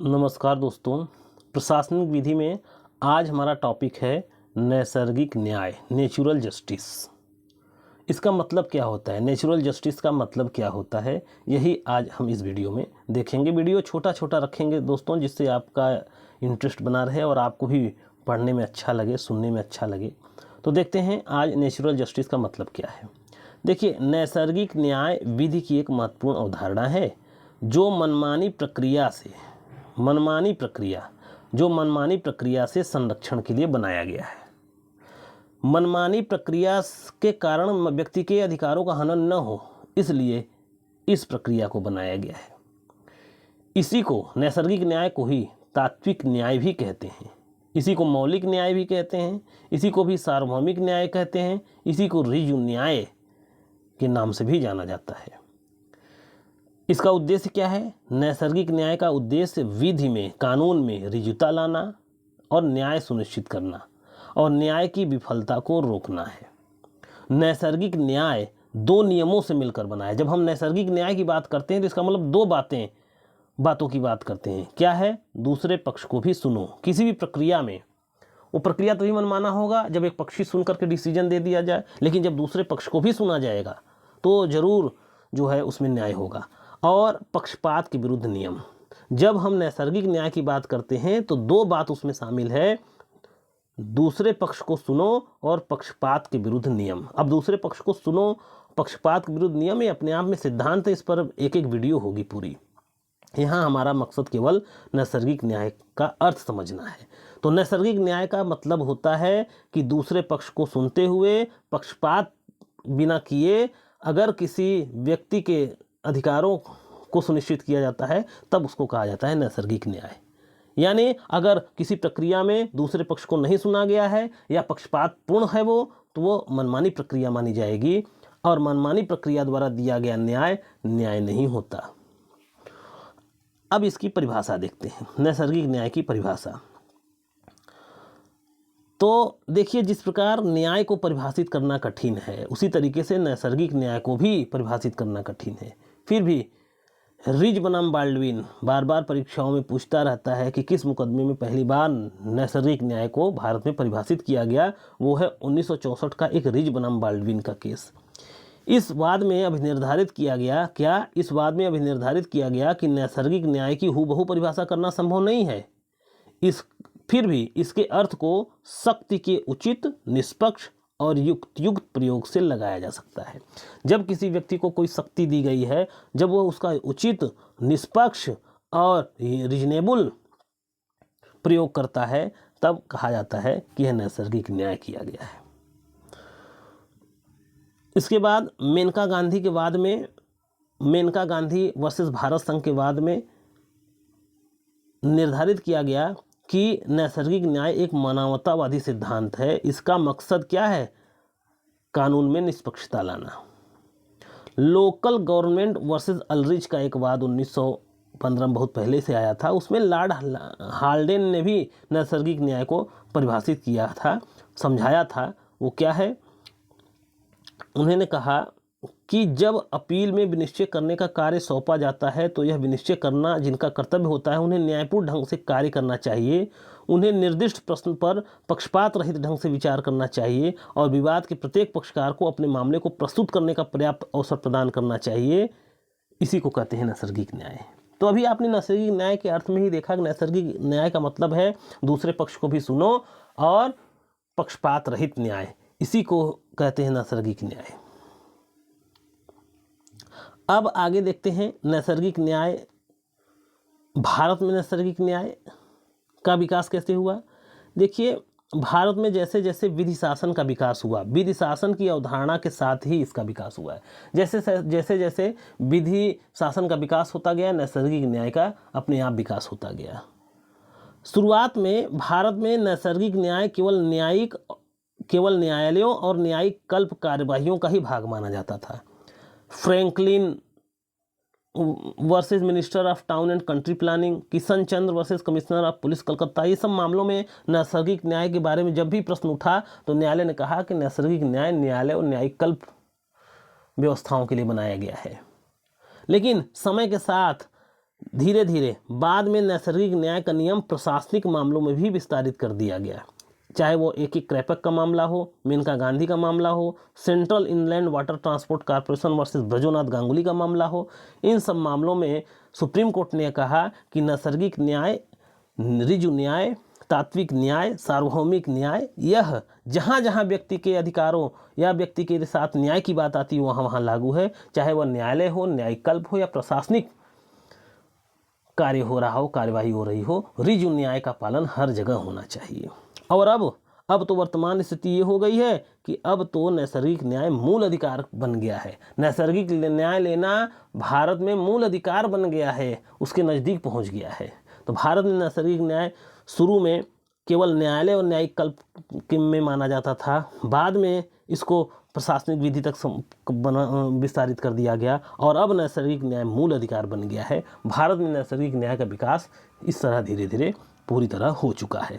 नमस्कार दोस्तों। प्रशासनिक विधि में आज हमारा टॉपिक है नैसर्गिक न्याय, नेचुरल जस्टिस। इसका मतलब क्या होता है, नेचुरल जस्टिस का मतलब क्या होता है, यही आज हम इस वीडियो में देखेंगे। वीडियो छोटा छोटा रखेंगे दोस्तों, जिससे आपका इंटरेस्ट बना रहे और आपको भी पढ़ने में अच्छा लगे, सुनने में अच्छा लगे। तो देखते हैं आज नेचुरल जस्टिस का मतलब क्या है। देखिए, नैसर्गिक न्याय विधि की एक महत्वपूर्ण अवधारणा है जो मनमानी प्रक्रिया से संरक्षण के लिए बनाया गया है। मनमानी प्रक्रिया के कारण व्यक्ति के अधिकारों का हनन न हो, इसलिए इस प्रक्रिया को बनाया गया है। इसी को, नैसर्गिक न्याय को ही तात्विक न्याय भी कहते हैं, इसी को मौलिक न्याय भी कहते हैं, इसी को भी सार्वभौमिक न्याय कहते हैं, इसी को ऋजु न्याय के नाम से भी जाना जाता है। इसका उद्देश्य क्या है? नैसर्गिक न्याय का उद्देश्य विधि में, कानून में ऋजुता लाना और न्याय सुनिश्चित करना और न्याय की विफलता को रोकना है। नैसर्गिक न्याय दो नियमों से मिलकर बना है। जब हम नैसर्गिक न्याय की बात करते हैं तो इसका मतलब दो बातों की बात करते हैं। क्या है? दूसरे पक्ष को भी सुनो। किसी भी प्रक्रिया में वो प्रक्रिया तभी मनमाना होगा जब एक पक्ष ही सुन करके डिसीजन दे दिया जाए, लेकिन जब दूसरे पक्ष को भी सुना जाएगा तो जरूर जो है उसमें न्याय होगा। और पक्षपात के विरुद्ध नियम, जब हम नैसर्गिक न्याय की बात करते हैं तो दो बात उसमें शामिल है, दूसरे पक्ष को सुनो और पक्षपात के विरुद्ध नियम। अब दूसरे पक्ष को सुनो, पक्षपात के विरुद्ध नियम, ये अपने आप में सिद्धांत है, इस पर एक एक वीडियो होगी पूरी। यहाँ हमारा मकसद केवल नैसर्गिक न्याय का अर्थ समझना है। तो नैसर्गिक न्याय का मतलब होता है कि दूसरे पक्ष को सुनते हुए, पक्षपात बिना किए, अगर किसी व्यक्ति के अधिकारों को सुनिश्चित किया जाता है तब उसको कहा जाता है नैसर्गिक न्याय। यानी अगर किसी प्रक्रिया में दूसरे पक्ष को नहीं सुना गया है या पक्षपात पूर्ण है तो वो मनमानी प्रक्रिया मानी जाएगी और मनमानी प्रक्रिया द्वारा दिया गया न्याय नहीं होता। अब इसकी परिभाषा देखते हैं, नैसर्गिक न्याय की परिभाषा। तो देखिए, जिस प्रकार न्याय को परिभाषित करना कठिन है, उसी तरीके से नैसर्गिक न्याय को भी परिभाषित करना कठिन है। फिर भी रिज बनाम बाल्डविन बार बार परीक्षाओं में पूछता रहता है कि किस मुकदमे में पहली बार नैसर्गिक न्याय को भारत में परिभाषित किया गया। वो है 1964 का एक रिज बनाम बाल्डविन का केस। इस वाद में अभिनिर्धारित किया गया कि नैसर्गिक न्याय की हूबहू परिभाषा करना संभव नहीं है। फिर भी इसके अर्थ को शक्ति के उचित, निष्पक्ष और युक्त प्रयोग से लगाया जा सकता है। जब किसी व्यक्ति को कोई शक्ति दी गई है, जब वो उसका उचित, निष्पक्ष और रीजनेबल प्रयोग करता है, तब कहा जाता है कि यह नैसर्गिक न्याय किया गया है। इसके बाद मेनका गांधी वर्सेस भारत संघ के वाद में निर्धारित किया गया कि नैसर्गिक न्याय एक मानवतावादी सिद्धांत है। इसका मकसद क्या है? कानून में निष्पक्षता लाना। लोकल गवर्नमेंट वर्सेस अल्ड्रिच का एक वाद 1915 में बहुत पहले से आया था। उसमें लॉर्ड हाल्डेन ने भी नैसर्गिक न्याय को परिभाषित किया था, समझाया था। वो क्या है? उन्होंने कहा कि जब अपील में विनिश्चय करने का कार्य सौंपा जाता है तो यह विनिश्चय करना जिनका कर्तव्य होता है, उन्हें न्यायपूर्ण ढंग से कार्य करना चाहिए। उन्हें निर्दिष्ट प्रश्न पर पक्षपात रहित ढंग से विचार करना चाहिए और विवाद के प्रत्येक पक्षकार को अपने मामले को प्रस्तुत करने का पर्याप्त अवसर प्रदान करना चाहिए। इसी को कहते हैं नैसर्गिक न्याय। तो अभी आपने नैसर्गिक न्याय के अर्थ में ही देखा कि नैसर्गिक न्याय का मतलब है दूसरे पक्ष को भी सुनो और पक्षपात रहित न्याय। इसी को कहते हैं नैसर्गिक न्याय। अब आगे देखते हैं नैसर्गिक न्याय, भारत में नैसर्गिक न्याय का विकास कैसे हुआ। देखिए, भारत में जैसे जैसे विधि शासन का विकास हुआ, विधि शासन की अवधारणा के साथ ही इसका विकास हुआ है। जैसे जैसे विधि शासन का विकास होता गया, नैसर्गिक न्याय का अपने आप विकास होता गया। शुरुआत में भारत में नैसर्गिक न्याय केवल न्यायालयों और न्यायिक कल्प कार्यवाहियों का ही भाग माना जाता था। Franklin versus minister of town and country planning, Kishan Chandra versus commissioner of police Calcutta, ये सब मामलों में नैसर्गिक न्याय के बारे में जब भी प्रश्न उठा तो न्यायालय ने कहा कि नैसर्गिक न्याय और न्यायिक कल्प व्यवस्थाओं के लिए बनाया गया है। लेकिन समय के साथ धीरे धीरे बाद में नैसर्गिक न्याय का नियम प्रशासनिक मामलों में भी विस्तारित कर दिया गया, चाहे वो एक एक क्रैपक का मामला हो, मेनका गांधी का मामला हो, central inland water transport corporation versus Brojonath Ganguly का मामला हो। इन सब मामलों में सुप्रीम कोर्ट ने कहा कि नैसर्गिक न्याय, ऋजु न्याय, तात्विक न्याय, सार्वभौमिक न्याय, यह जहाँ जहाँ व्यक्ति के अधिकारों या व्यक्ति के साथ न्याय की बात आती है वहाँ वहाँ लागू है, चाहे वह न्यायालय हो, न्यायिक कल्प हो या प्रशासनिक कार्य हो रहा हो, कार्यवाही हो रही हो, ऋजु न्याय का पालन हर जगह होना चाहिए। और अब तो वर्तमान स्थिति ये हो गई है कि अब तो नैसर्गिक न्याय मूल अधिकार बन गया है। नैसर्गिक न्याय लेना भारत में मूल अधिकार बन गया है, उसके नज़दीक पहुंच गया है। तो भारत में नैसर्गिक न्याय शुरू में केवल न्यायालय और न्यायिक कल्प में माना जाता था, बाद में इसको प्रशासनिक विधि तक विस्तारित कर दिया गया और अब नैसर्गिक न्याय मूल अधिकार बन गया है। भारत में नैसर्गिक न्याय का विकास इस तरह धीरे धीरे पूरी तरह हो चुका है।